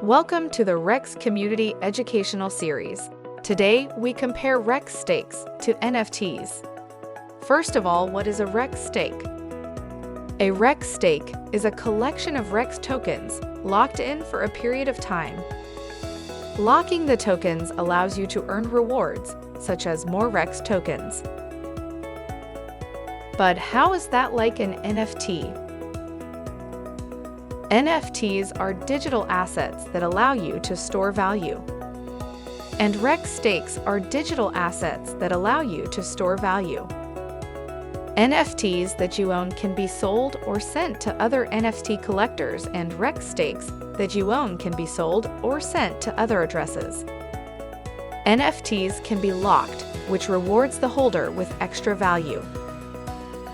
Welcome to the Rex Community Educational Series. Today, we compare Rex stakes to NFTs. First of all, what is a Rex stake? A Rex stake is a collection of Rex tokens locked in for a period of time. Locking the tokens allows you to earn rewards, such as more Rex tokens. But how is that like an NFT? NFTs are digital assets that allow you to store value. And Rex stakes are digital assets that allow you to store value. NFTs that you own can be sold or sent to other NFT collectors, and Rex stakes that you own can be sold or sent to other addresses. NFTs can be locked, which rewards the holder with extra value.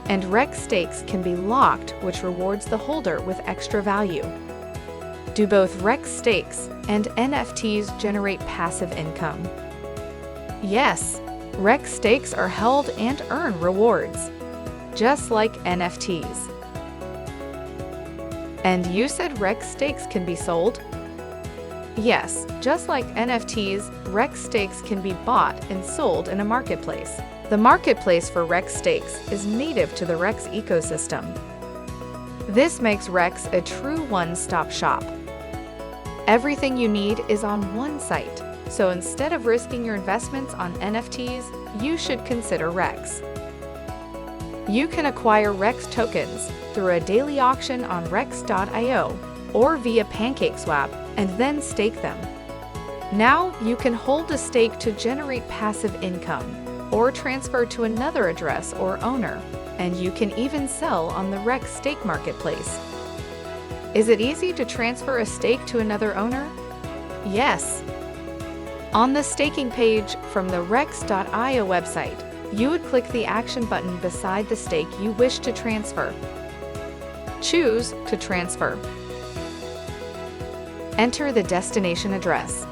And Rex stakes can be locked, which rewards the holder with extra value. Do both Rex stakes and NFTs generate passive income? Yes, Rex stakes are held and earn rewards, just like NFTs. And you said Rex stakes can be sold? Yes, just like NFTs, Rex stakes can be bought and sold in a marketplace. The marketplace for Rex stakes is native to the Rex ecosystem. This makes Rex a true one-stop shop. Everything you need is on one site, so instead of risking your investments on NFTs, you should consider Rex. You can acquire Rex tokens through a daily auction on rex.io or via PancakeSwap and then stake them. Now you can hold a stake to generate passive income, or transfer to another address or owner, and you can even sell on the Rex stake marketplace. Is it easy to transfer a stake to another owner? Yes. On the staking page from the rex.io website, you would click the action button beside the stake you wish to transfer. Choose to transfer. Enter the destination address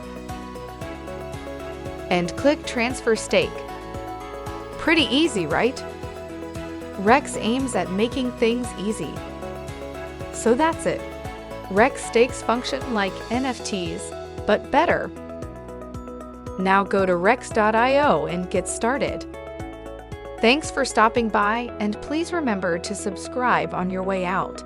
and click Transfer Stake. Pretty easy, right? Rex aims at making things easy. So that's it. Rex stakes function like NFTs, but better. Now go to rex.io and get started. Thanks for stopping by, and please remember to subscribe on your way out.